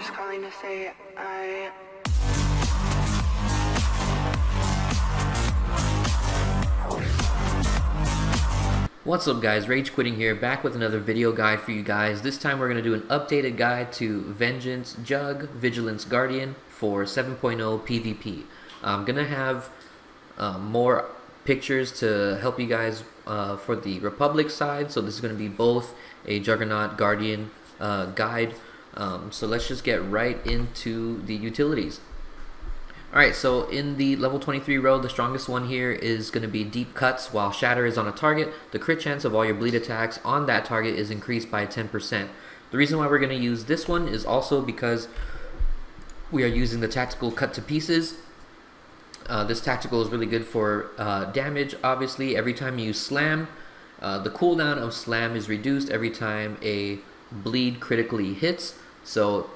just calling to say I... What's up guys, Rage Quitting here, back with another video guide for you guys. This time we're going to do an updated guide to Vengeance, Jug, Vigilance, Guardian for 7.0 PvP. I'm going to have more pictures to help you guys for the Republic side, so this is going to be both a Juggernaut Guardian guide. So let's just get right into the utilities. Alright, so in the level 23 row, the strongest one here is going to be Deep Cuts. While Shatter is on a target, the crit chance of all your bleed attacks on that target is increased by 10%. The reason why we're going to use this one is also because we are using the tactical Cut to Pieces. This tactical is really good for damage. Obviously, every time you slam, the cooldown of slam is reduced every time a bleed critically hits. So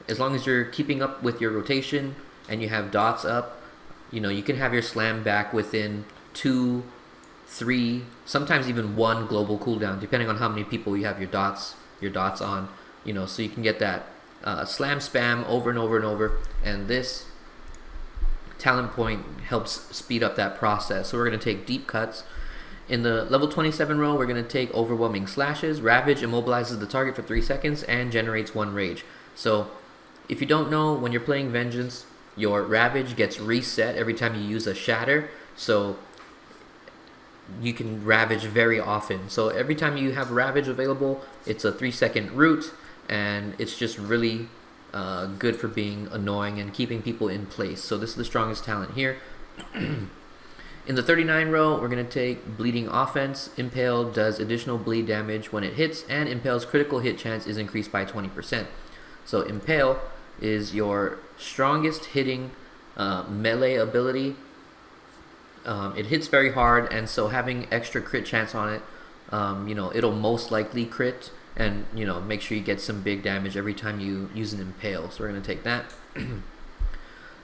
as long as you're keeping up with your rotation and you have dots up, you know, you can have your slam back within 2, 3, sometimes even 1 global cooldown, depending on how many people you have your dots on, you know, so you can get that slam spam over and over and over, and this talent point helps speed up that process. So we're going to take Deep Cuts. In the level 27 row, we're going to take Overwhelming Slashes. Ravage immobilizes the target for 3 seconds and generates 1 rage. So if you don't know, when you're playing Vengeance, your Ravage gets reset every time you use a Shatter, so you can Ravage very often. So every time you have Ravage available, it's a 3-second route, and it's just really good for being annoying and keeping people in place. So this is the strongest talent here. In the 39 row, we're going to take Bleeding Offense. Impale does additional bleed damage when it hits, and Impale's critical hit chance is increased by 20%. So Impale is your strongest hitting melee ability. It hits very hard, and so having extra crit chance on it, you know, it'll most likely crit, and you know, make sure you get some big damage every time you use an Impale. So we're going to take that.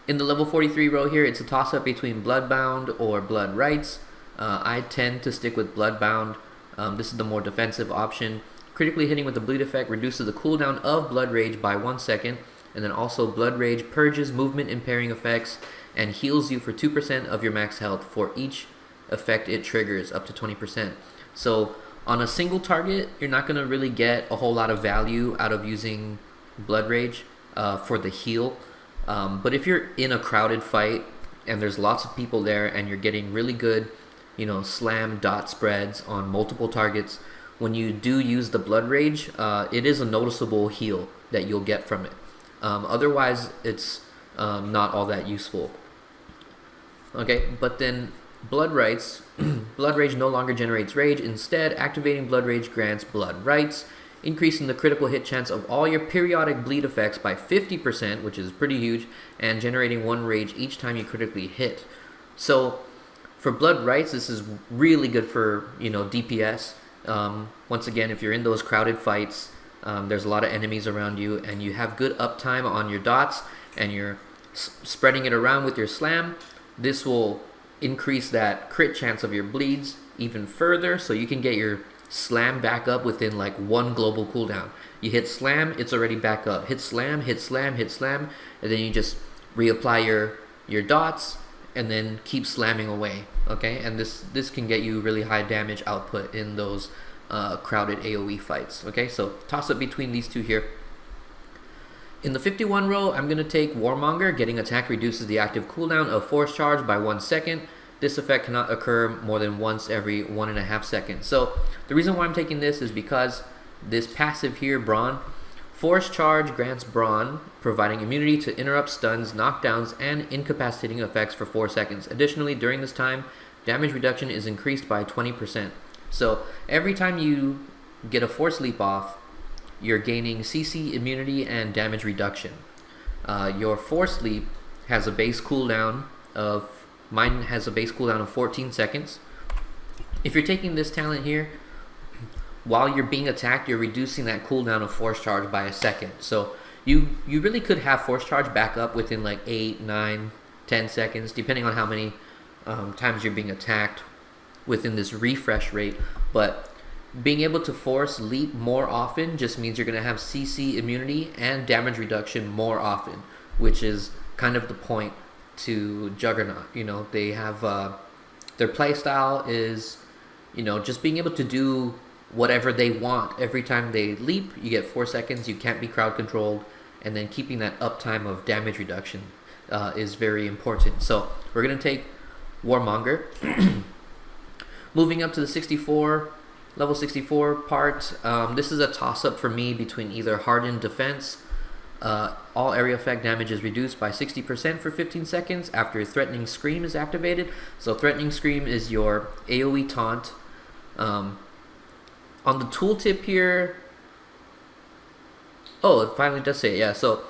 In the level 43 row here, it's a toss-up between Bloodbound or Blood Rights. I tend to stick with Bloodbound. This is the more defensive option. Critically hitting with the bleed effect reduces the cooldown of Blood Rage by 1 second. And then also Blood Rage purges movement impairing effects and heals you for 2% of your max health for each effect it triggers, up to 20%. So on a single target, you're not going to really get a whole lot of value out of using Blood Rage for the heal. But if you're in a crowded fight and there's lots of people there and you're getting really good, you know, slam dot spreads on multiple targets, when you do use the Blood Rage, it is a noticeable heal that you'll get from it. Otherwise, it's not all that useful. Okay, but then Blood Rights, Blood Rage no longer generates rage. Instead, activating Blood Rage grants Blood Rights, increasing the critical hit chance of all your periodic bleed effects by 50%, which is pretty huge, and generating 1 rage each time you critically hit. So for Blood Rights, this is really good for, you know, DPS. Once again, if you're in those crowded fights, there's a lot of enemies around you, and you have good uptime on your dots, and you're spreading it around with your slam. This will increase that crit chance of your bleeds even further, so you can get your slam back up within like 1 global cooldown. You hit slam, it's already back up. Hit slam, hit slam, hit slam, and then you just reapply your dots, and then keep slamming away. Okay, and this can get you really high damage output in those crowded AoE fights. Okay, so toss up between these two here. In the 51 row, I'm going to take Warmonger. Getting attack reduces the active cooldown of Force Charge by 1 second. This effect cannot occur more than once every 1.5 seconds. So the reason why I'm taking this is because this passive here, Brawn, Force Charge grants Brawn, providing immunity to interrupt, stuns, knockdowns, and incapacitating effects for 4 seconds. Additionally, during this time, damage reduction is increased by 20%. So every time you get a Force Leap off, you're gaining CC immunity and damage reduction. Your Force Leap has a base cooldown of, mine has a base cooldown of 14 seconds. If you're taking this talent here, while you're being attacked, you're reducing that cooldown of Force Charge by 1 second. So you really could have Force Charge back up within like 8, 9, 10 seconds, depending on how many times you're being attacked within this refresh rate. But being able to force leap more often just means you're going to have CC immunity and damage reduction more often, which is kind of the point to Juggernaut. You know, they have their playstyle is, you know, just being able to do whatever they want every time they leap. You get 4 seconds. You can't be crowd controlled, and then keeping that uptime of damage reduction is very important. So we're gonna take Warmonger. Moving up to the 64, level 64 part. This is a toss-up for me between either Hardened Defense. All area effect damage is reduced by 60% for 15 seconds after Threatening Scream is activated. So Threatening Scream is your AoE taunt. On the tooltip here, oh, it finally does say it, yeah. So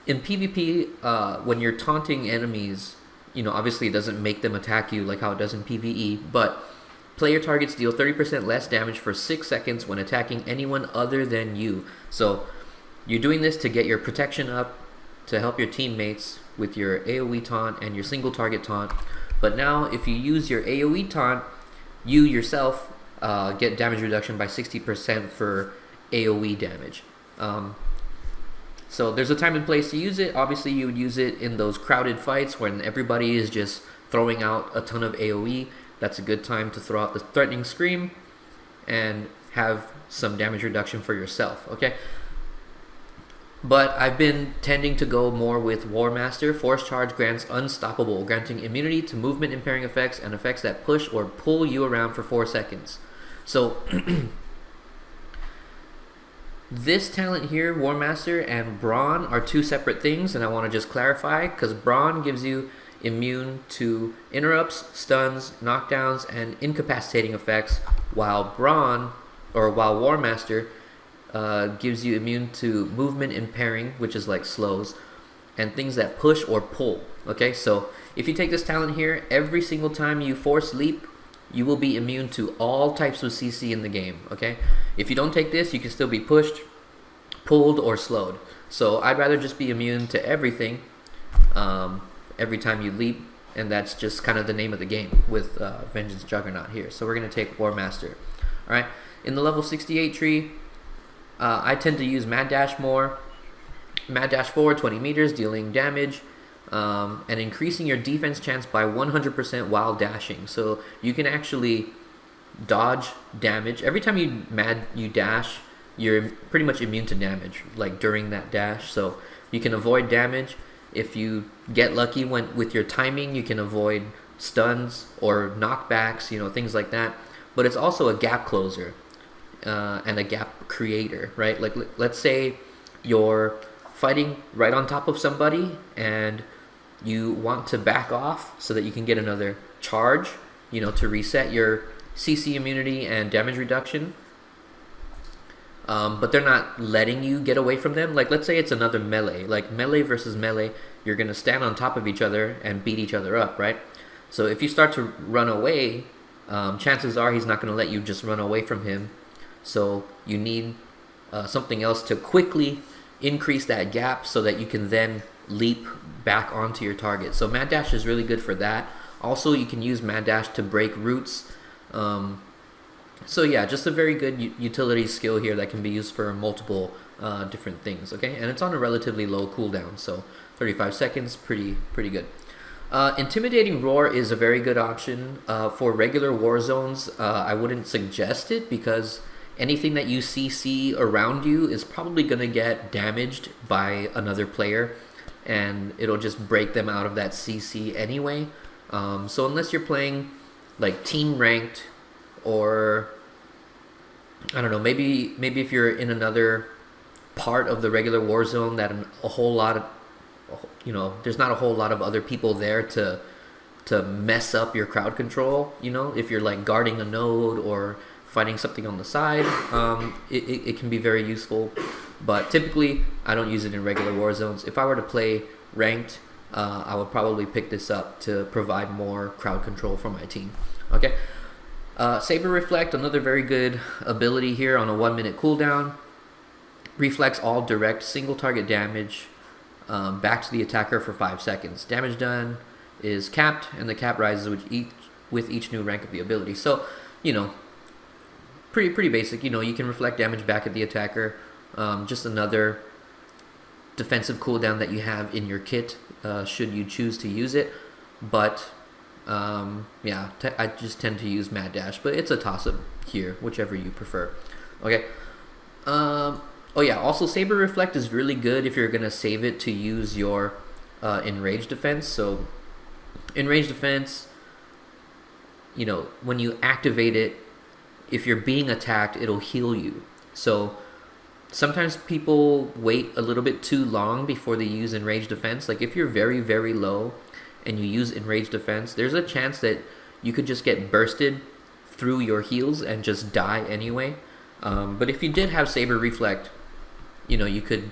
in PvP, when you're taunting enemies, you know, obviously it doesn't make them attack you like how it does in PvE, but player targets deal 30% less damage for 6 seconds when attacking anyone other than you. So you're doing this to get your protection up, to help your teammates with your AoE taunt and your single target taunt. But now if you use your AoE taunt, you yourself get damage reduction by 60% for AoE damage. So there's a time and place to use it. Obviously you would use it in those crowded fights when everybody is just throwing out a ton of AoE. That's a good time to throw out the Threatening Scream and have some damage reduction for yourself, okay? But I've been tending to go more with War Master. Force Charge grants Unstoppable, granting immunity to movement impairing effects and effects that push or pull you around for 4 seconds. So this talent here, War Master and Brawn, are two separate things, and I want to just clarify, because Brawn gives you immune to interrupts, stuns, knockdowns, and incapacitating effects, while War Master gives you immune to movement impairing, which is like slows, and things that push or pull. Okay, so if you take this talent here, every single time you force leap, you will be immune to all types of CC in the game. Okay, if you don't take this, you can still be pushed, pulled, or slowed. So I'd rather just be immune to everything every time you leap, and that's just kind of the name of the game with Vengeance Juggernaut here. So we're going to take War Master. Alright, in the level 68 tree, I tend to use Mad Dash more. Mad Dash forward 20 meters, dealing damage, and increasing your defense chance by 100% while dashing. So you can actually dodge damage. Every time you dash, you're pretty much immune to damage, like during that dash. So you can avoid damage. If you get lucky with your timing, you can avoid stuns or knockbacks, you know, things like that. But it's also a gap closer and a gap creator, right? Like let's say you're fighting right on top of somebody and you want to back off so that you can get another charge, you know, to reset your CC immunity and damage reduction. But they're not letting you get away from them. Like let's say it's another melee, like melee versus melee, you're gonna stand on top of each other and beat each other up, right? So if you start to run away, chances are he's not gonna let you just run away from him. So you need something else to quickly increase that gap so that you can then leap back onto your target. So Mad Dash is really good for that. Also, you can use Mad Dash to break roots. So yeah, just a very good utility skill here that can be used for multiple different things, okay? And it's on a relatively low cooldown, so 35 seconds, pretty good. Intimidating Roar is a very good option. For regular war zones, I wouldn't suggest it because anything that you see around you is probably going to get damaged by another player, and it'll just break them out of that CC anyway. So unless you're playing like team ranked, or I don't know, maybe if you're in another part of the regular war zone that a whole lot of, you know, there's not a whole lot of other people there to mess up your crowd control, you know, if you're like guarding a node or fighting something on the side, it can be very useful. But typically I don't use it in regular war zones. If I were to play ranked, I would probably pick this up to provide more crowd control for my team. Okay. Saber Reflect, another very good ability here on a 1 minute cooldown. Reflects all direct single target damage back to the attacker for 5 seconds. Damage done is capped, and the cap rises with each new rank of the ability. So, you know, pretty basic. You know, you can reflect damage back at the attacker. Just another defensive cooldown that you have in your kit, should you choose to use it. But yeah, I just tend to use Mad Dash, but it's a toss-up here, whichever you prefer. Okay. Oh yeah, also Saber Reflect is really good if you're gonna save it to use your Enraged Defense. So Enraged Defense, you know, when you activate it, if you're being attacked, it'll heal you. So sometimes people wait a little bit too long before they use Enraged Defense. Like if you're very low and you use Enraged Defense, there's a chance that you could just get bursted through your heals and just die anyway. But if you did have Saber Reflect, you know, you could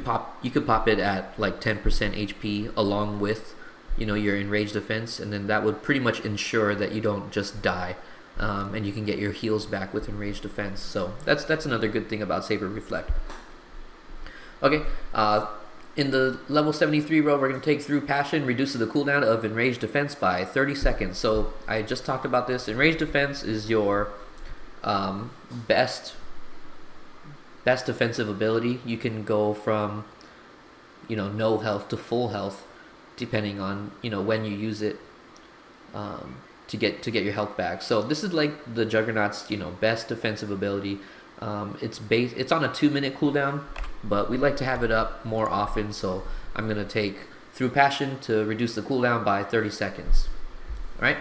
pop it at like 10% HP along with, you know, your Enraged Defense, and then that would pretty much ensure that you don't just die, and you can get your heals back with Enraged Defense. So that's another good thing about Saber Reflect. Okay, in the level 73 row, we're going to take Through Passion, reduces the cooldown of Enraged Defense by 30 seconds. So I just talked about this. Enraged Defense is your best defensive ability. You can go from, you know, no health to full health depending on, you know, when you use it, to get your health back. So this is like the Juggernaut's, you know, best defensive ability. It's on a 2-minute cooldown, but we like to have it up more often, so I'm gonna take Through Passion to reduce the cooldown by 30 seconds. All right.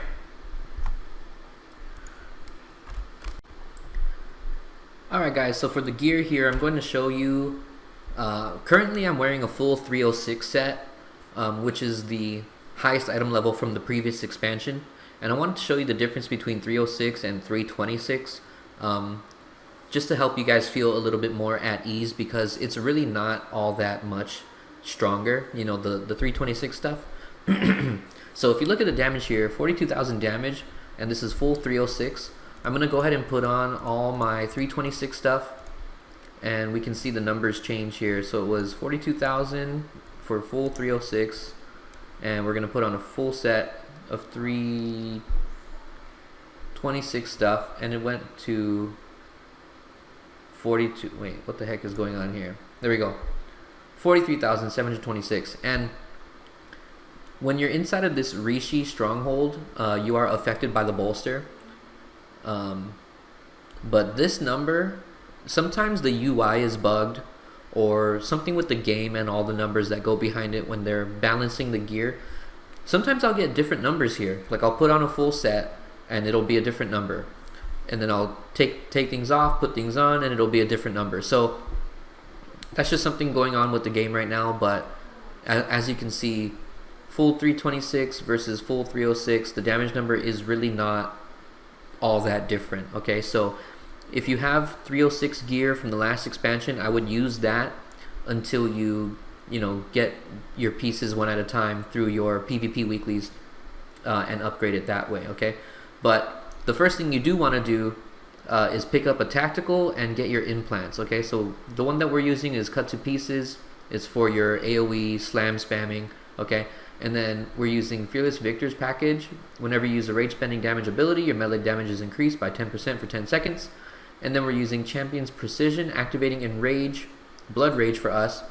Alright guys, so for the gear here, I'm going to show you, currently I'm wearing a full 306 set, which is the highest item level from the previous expansion, and I wanted to show you the difference between 306 and 326, just to help you guys feel a little bit more at ease, because it's really not all that much stronger, you know, the 326 stuff. So if you look at the damage here, 42,000 damage, and this is full 306. I'm going to go ahead and put on all my 326 stuff, and we can see the numbers change here. So it was 42,000 for full 306, and we're going to put on a full set of 326 stuff, and it went to 42. Wait, what the heck is going on here? There we go. 43,726. And when you're inside of this Rishi stronghold, you are affected by the bolster. But this number, sometimes the UI is bugged, or something with the game and all the numbers that go behind it when they're balancing the gear. Sometimes I'll get different numbers here. Like I'll put on a full set and it'll be a different number, and then I'll take things off, put things on, and it'll be a different number. So that's just something going on with the game right now. But as you can see, full 326 versus full 306, the damage number is really not all that different. Okay, so if you have 306 gear from the last expansion, I would use that until you know, get your pieces one at a time through your PvP weeklies, and upgrade it that way. Okay, but the first thing you do want to do is pick up a tactical and get your implants. Okay, so the one that we're using is Cut to Pieces. It's for your AoE slam spamming. Okay, and then we're using Fearless Victor's package. Whenever you use a rage spending damage ability, your melee damage is increased by 10% for 10 seconds. And then we're using Champion's Precision, activating Enrage, Blood Rage for us,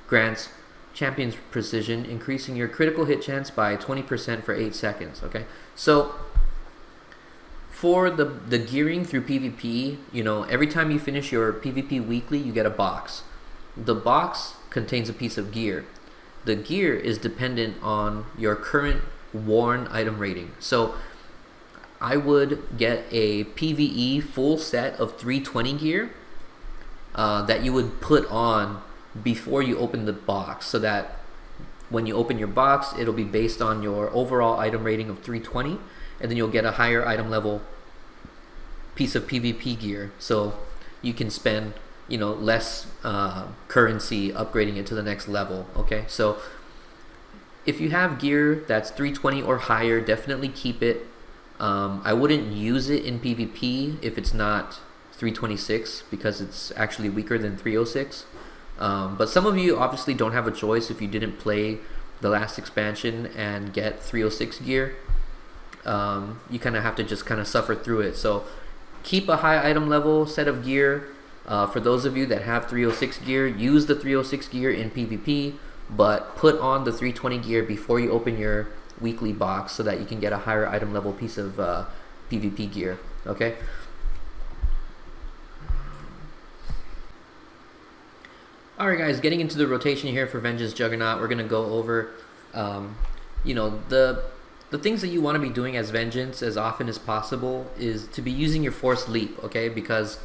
grants Champion's Precision, increasing your critical hit chance by 20% for 8 seconds. Okay, so for the gearing through PvP, you know, every time you finish your PvP weekly, you get a box. The box contains a piece of gear. The gear is dependent on your current worn item rating. So I would get a PvE full set of 320 gear that you would put on before you open the box, so that when you open your box, it'll be based on your overall item rating of 320, and then you'll get a higher item level piece of PvP gear, so you can spend, you know, less currency upgrading it to the next level. Okay, so if you have gear that's 320 or higher, definitely keep it. I wouldn't use it in PvP if it's not 326, because it's actually weaker than 306. But some of you obviously don't have a choice if you didn't play the last expansion and get 306 gear. You kind of have to just kind of suffer through it. So keep a high item level set of gear. For those of you that have 306 gear, use the 306 gear in PvP, but put on the 320 gear before you open your weekly box so that you can get a higher item level piece of PvP gear. Okay. Alright guys, getting into the rotation here for Vengeance Juggernaut, we're going to go over you know, the things that you want to be doing as Vengeance as often as possible is to be using your Force Leap, okay? Because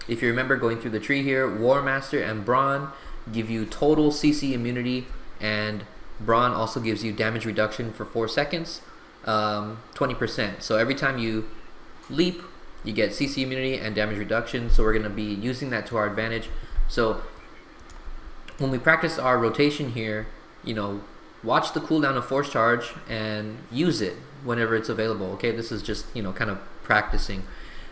if you remember going through the tree here, War Master and Brawn give you total CC immunity, and Brawn also gives you damage reduction for 4 seconds, 20%. So every time you leap, you get CC immunity and damage reduction, so we're going to be using that to our advantage. So when we practice our rotation here, you know, watch the cooldown of Force Charge and use it whenever it's available, okay? This is just, you know, kind of practicing.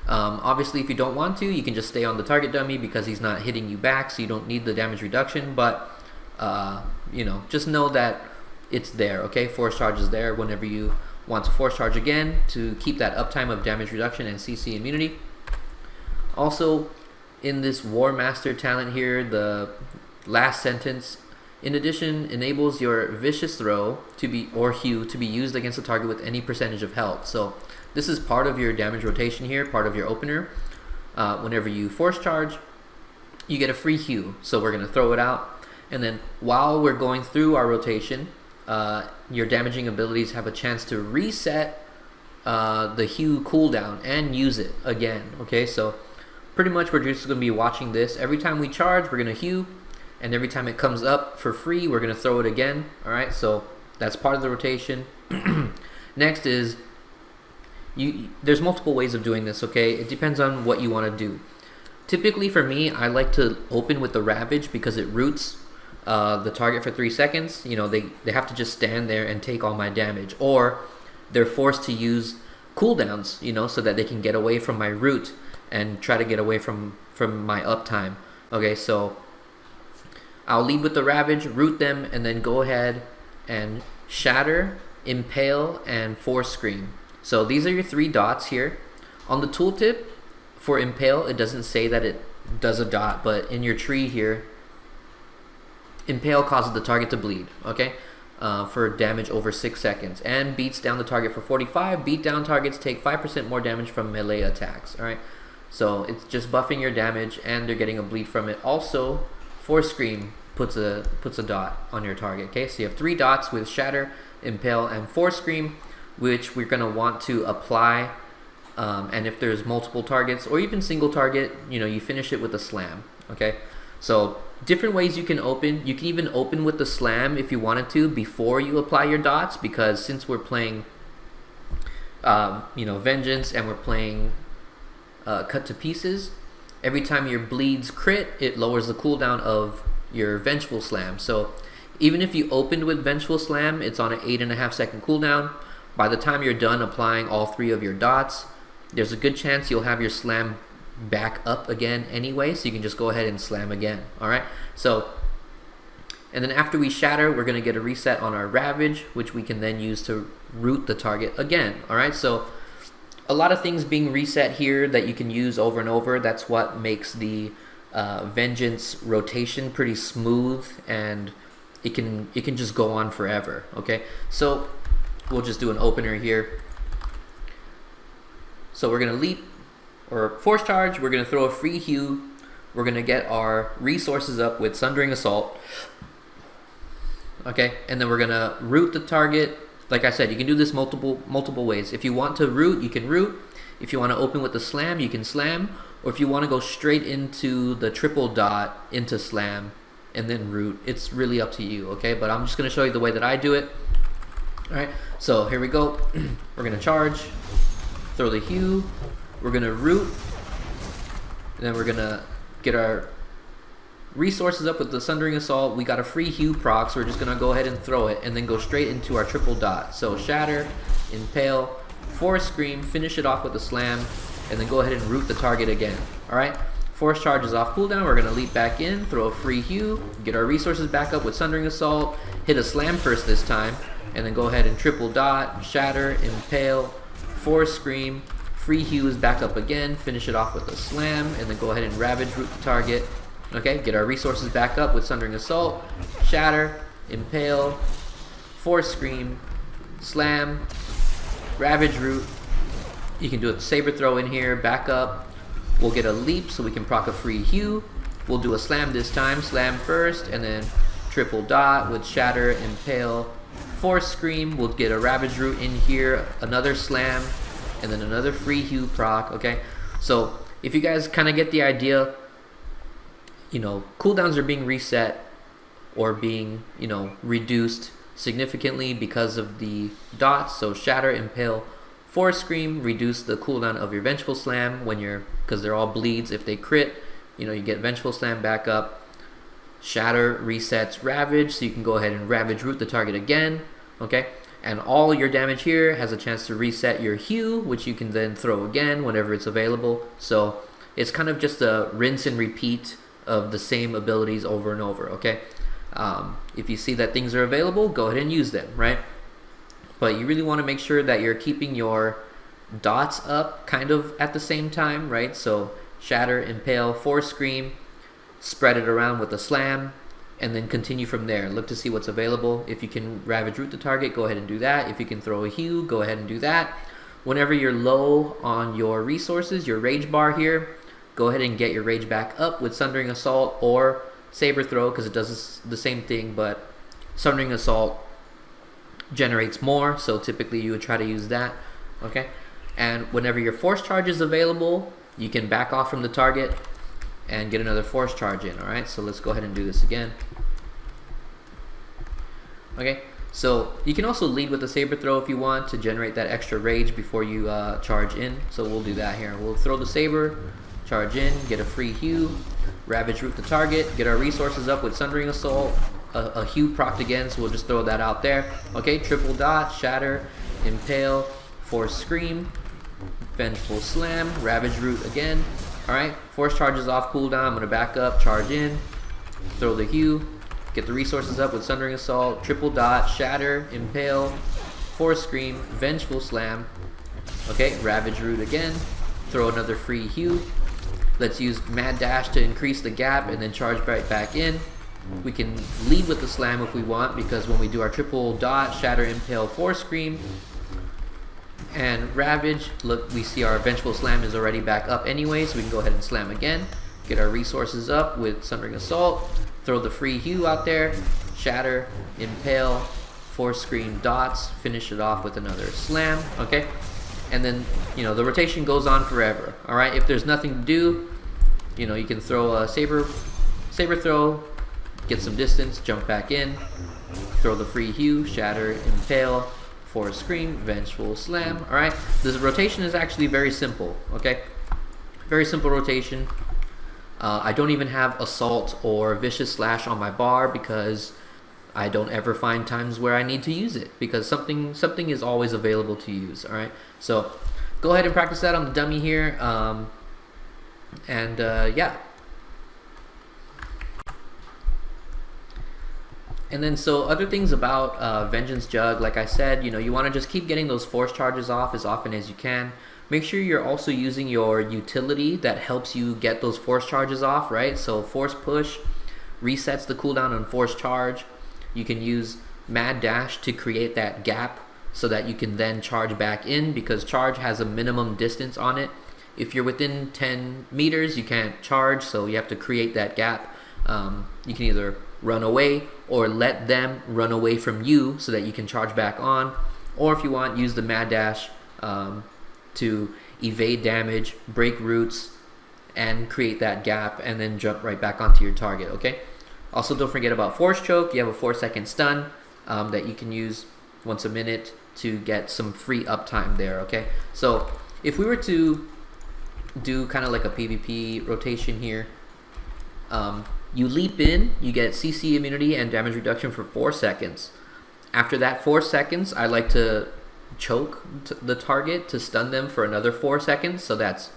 Obviously, if you don't want to, you can just stay on the target dummy because he's not hitting you back, so you don't need the damage reduction, but, you know, just know that it's there, okay? Force Charge is there whenever you want to Force Charge again to keep that uptime of damage reduction and CC immunity. Also, in this War Master talent here, the last sentence, in addition, enables your vicious throw to be, or hew, to be used against a target with any percentage of health. So this is part of your damage rotation here, part of your opener. Whenever you Force Charge, you get a free hew. So we're going to throw it out. And then while we're going through our rotation, your damaging abilities have a chance to reset the hew cooldown and use it again. Okay, so pretty much we're just going to be watching this. Every time we charge, we're going to hew. And every time it comes up for free, we're going to throw it again. Alright, so that's part of the rotation. Next is, there's multiple ways of doing this, okay? It depends on what you want to do. Typically for me, I like to open with the Ravage because it roots the target for 3 seconds. You know, they have to just stand there and take all my damage. Or they're forced to use cooldowns, you know, so that they can get away from my root and try to get away from my uptime. Okay, so I'll lead with the Ravage, root them, and then go ahead and Shatter, Impale, and Force Scream. So these are your 3 dots here. On the tooltip for Impale, it doesn't say that it does a dot, but in your tree here, Impale causes the target to bleed, okay? For damage over 6 seconds, and beats down the target for 45. Beat down targets take 5% more damage from melee attacks, alright? So it's just buffing your damage, and they're getting a bleed from it. Also, Force Scream puts a dot on your target, okay? So you have 3 dots with Shatter, Impale, and Force Scream, which we're going to want to apply, and if there's multiple targets, or even single target, you know, you finish it with a Slam, okay? So different ways you can open. You can even open with the Slam if you wanted to before you apply your dots, because since we're playing, you know, Vengeance, and we're playing Cut to Pieces, every time your bleeds crit, it lowers the cooldown of your Vengeful Slam. So even if you opened with Vengeful Slam, it's on an 8.5 second cooldown. By the time you're done applying all 3 of your dots, there's a good chance you'll have your Slam back up again anyway, so you can just go ahead and Slam again. Alright, so, and then after we Shatter, we're going to get a reset on our Ravage, which we can then use to root the target again. Alright, so a lot of things being reset here that you can use over and over. That's what makes the Vengeance rotation pretty smooth, and it can just go on forever. Okay, so we'll just do an opener here. So we're gonna leap or Force Charge. We're gonna throw a free hew. We're gonna get our resources up with Sundering Assault. Okay, and then we're gonna root the target. Like I said, you can do this multiple ways. If you want to root, you can root. If you want to open with the Slam, you can Slam. Or if you want to go straight into the triple dot into Slam and then root, it's really up to you, okay? But I'm just going to show you the way that I do it. Alright, so here we go. We're going to charge, throw the hew, we're going to root, and then we're going to get our resources up with the Sundering Assault. We got a free hew proc, so we're just going to go ahead and throw it, and then go straight into our triple dot. So Shatter, Impale, Force Scream, finish it off with a Slam, and then go ahead and root the target again. Alright, Force Charge is off cooldown. We're going to leap back in, throw a free hew, get our resources back up with Sundering Assault, hit a Slam first this time, and then go ahead and triple dot, Shatter, Impale, Force Scream, Free Hughes back up again, finish it off with a slam, and then go ahead and Ravage Root the target. Okay, get our resources back up with Sundering Assault, Shatter, Impale, Force Scream, Slam, Ravage Root. You can do a Saber Throw in here, back up. We'll get a Leap so we can proc a Free Hue. We'll do a Slam this time, Slam first, and then triple dot with Shatter, Impale, Force Scream. We'll get a Ravage Root in here, another Slam, and then another Free Hue proc, okay? So if you guys kind of get the idea, you know, cooldowns are being reset or being, you know, reduced significantly because of the dots. So Shatter, Impale, Force Scream reduce the cooldown of your Vengeful Slam when you're, because they're all bleeds. If they crit, you know, you get Vengeful Slam back up. Shatter resets Ravage, so you can go ahead and Ravage Root the target again, okay? And all your damage here has a chance to reset your Hue, which you can then throw again whenever it's available. So it's kind of just a rinse and repeat of the same abilities over and over, okay? If you see that things are available, go ahead and use them, right? But you really want to make sure that you're keeping your dots up kind of at the same time, right? So Shatter, Impale, Force Scream, spread it around with a Slam, and then continue from there. Look to see what's available. If you can Ravage Root the target, go ahead and do that. If you can throw a Hue, go ahead and do that. Whenever you're low on your resources, your Rage bar here, go ahead and get your Rage back up with Sundering Assault or Saber Throw, because it does the same thing, but Sundering Assault generates more, so typically you would try to use that, okay? And whenever your Force Charge is available, you can back off from the target and get another Force Charge in, alright? So let's go ahead and do this again. Okay, so you can also lead with a Saber Throw if you want to generate that extra rage before you charge in. So we'll do that here. We'll throw the Saber, charge in, get a Free Hue, Ravage Root the target, get our resources up with Sundering Assault, a Hue procced again, so we'll just throw that out there. Okay, triple dot, Shatter, Impale, Force Scream, Vengeful Slam, Ravage Root again. Alright, Force Charge is off cooldown. I'm going to back up, charge in, throw the Hue, get the resources up with Sundering Assault, triple dot, Shatter, Impale, Force Scream, Vengeful Slam. Okay, Ravage Root again, throw another Free Hue. Let's use Mad Dash to increase the gap and then charge right back in. We can lead with the Slam if we want, because when we do our triple dot, Shatter, Impale, Force Scream, and Ravage, look, we see our Vengeful Slam is already back up anyway, so we can go ahead and Slam again. Get our resources up with Sundering Assault, throw the Free Hue out there, Shatter, Impale, Force Scream, dots, finish it off with another Slam, okay? And then, you know, the rotation goes on forever, alright? If there's nothing to do, you know, you can throw a Saber Throw, get some distance, jump back in, throw the Free Hue, Shatter, Impale, Force Scream, Vengeful Slam, alright? This rotation is actually very simple, okay? Very simple rotation. I don't even have Assault or Vicious Slash on my bar because I don't ever find times where I need to use it, because something is always available to use, alright? So go ahead and practice that on the dummy here, yeah. And then, so other things about Vengeance Jug, like I said, you know, you want to just keep getting those Force Charges off as often as you can. Make sure you're also using your utility that helps you get those Force Charges off, right? So Force Push resets the cooldown on Force Charge. You can use Mad Dash to create that gap so that you can then charge back in, because charge has a minimum distance on it. If you're within 10 meters, you can't charge, so you have to create that gap. You can either run away or let them run away from you so that you can charge back on, or if you want, use the Mad Dash to evade damage, break roots, and create that gap, and then jump right back onto your target, okay? Also, don't forget about Force Choke. You have a 4-second stun that you can use once a minute to get some free uptime there, okay? So if we were to do kind of like a PvP rotation here, you leap in, you get CC immunity and damage reduction for 4 seconds. After that 4 seconds, I like to choke the target to stun them for another 4 seconds. So that's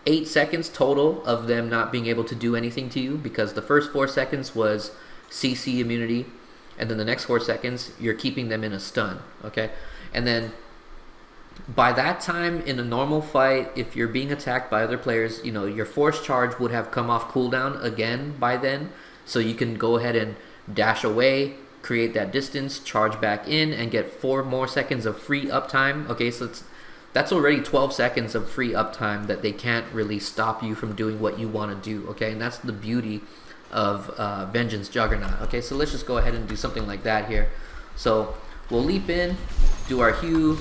8 seconds total of them not being able to do anything to you, because the first 4 seconds was CC immunity, and then the next 4 seconds you're keeping them in a stun, okay? And then By that time in a normal fight, if you're being attacked by other players, you know, your force charge would have come off cooldown again by then. So you can go ahead and dash away, create that distance, charge back in, and get 4 more seconds of free uptime. Okay, so that's already 12 seconds of free uptime that they can't really stop you from doing what you want to do. Okay, and that's the beauty of Vengeance Juggernaut. Okay, so let's just go ahead and do something like that here. So we'll leap in, do our Hue.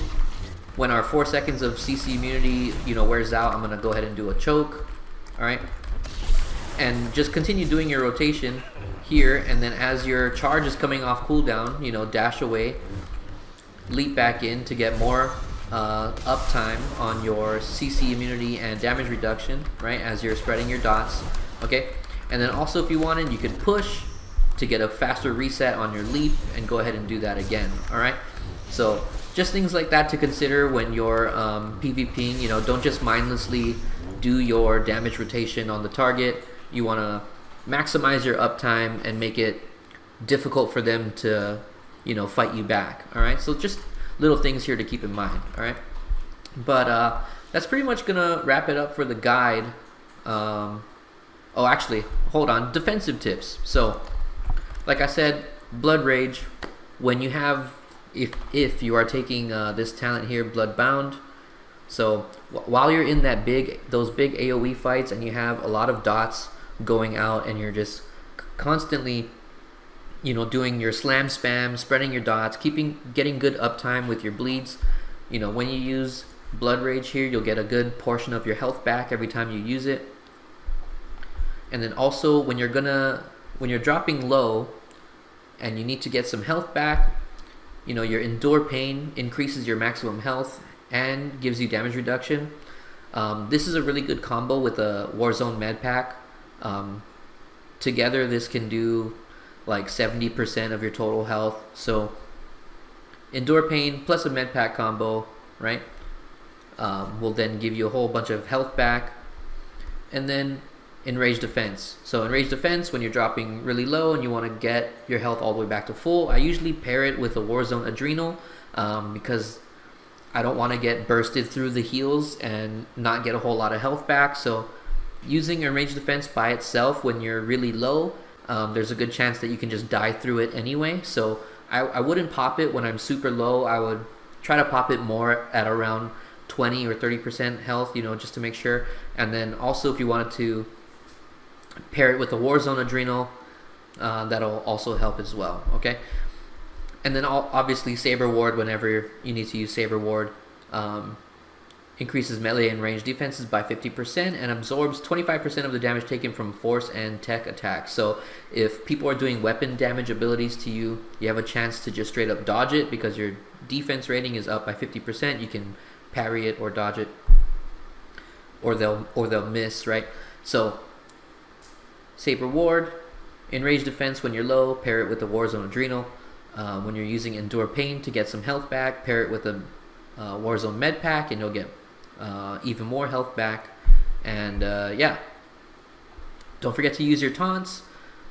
When our 4 seconds of CC immunity, you know, wears out, I'm gonna go ahead and do a choke. All right, and just continue doing your rotation here, and then as your charge is coming off cooldown, you know, dash away, leap back in to get more uptime on your CC immunity and damage reduction, right, as you're spreading your dots. Okay, and then also if you wanted, you could push to get a faster reset on your leap and go ahead and do that again. All right, so just things like that to consider when you're PvPing. You know, don't just mindlessly do your damage rotation on the target. You want to maximize your uptime and make it difficult for them to, you know, fight you back. All right, so just little things here to keep in mind. All right, but that's pretty much gonna wrap it up for the guide. Oh, actually, hold on. Defensive tips. So, like I said, Blood Rage. When you have, if you are taking this talent here, Bloodbound. So while you're in those big AOE fights, and you have a lot of dots going out, and you're just constantly, you know, doing your slam spam, spreading your dots, getting good uptime with your bleeds. You know, when you use Blood Rage here, you'll get a good portion of your health back every time you use it. And then also when you're dropping low and you need to get some health back, you know, your Endure Pain increases your maximum health and gives you damage reduction. This is a really good combo with a Warzone med pack. Together this can do like 70% of your total health. So Endure Pain plus a med pack combo, right, will then give you a whole bunch of health back. And then Enraged Defense. So Enraged Defense, when you're dropping really low and you want to get your health all the way back to full, I usually pair it with a Warzone Adrenal, because I don't want to get bursted through the heals and not get a whole lot of health back. So using Enraged Defense by itself when you're really low, there's a good chance that you can just die through it anyway. So I wouldn't pop it when I'm super low. I would try to pop it more at around 20 or 30% health, you know, just to make sure. And then also if you wanted to pair it with a Warzone Adrenal, that'll also help as well. Okay, and then obviously Saber Ward whenever you need to use Saber Ward. Increases melee and range defenses by 50% and absorbs 25% of the damage taken from force and tech attacks. So if people are doing weapon damage abilities to you, you have a chance to just straight up dodge it because your defense rating is up by 50%. You can parry it or dodge it, or they'll miss, right? So Saber Ward, Enraged Defense when you're low, pair it with the Warzone Adrenal. When you're using Endure Pain to get some health back, pair it with a Warzone Med Pack and you'll get even more health back. And yeah, don't forget to use your taunts,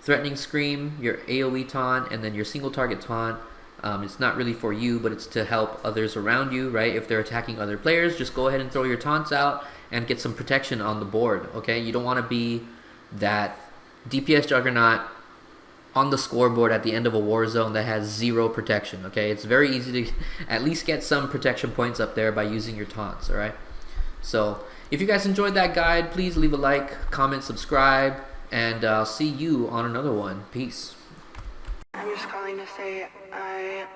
Threatening Scream, your AoE taunt, and then your single target taunt. It's not really for you, but it's to help others around you, right? If they're attacking other players, just go ahead and throw your taunts out and get some protection on the board, okay? You don't want to be that DPS Juggernaut on the scoreboard at the end of a war zone that has 0 protection, okay? It's very easy to at least get some protection points up there by using your taunts, all right? So if you guys enjoyed that guide, please leave a like, comment, subscribe, and I'll see you on another one. Peace. I'm just calling to say I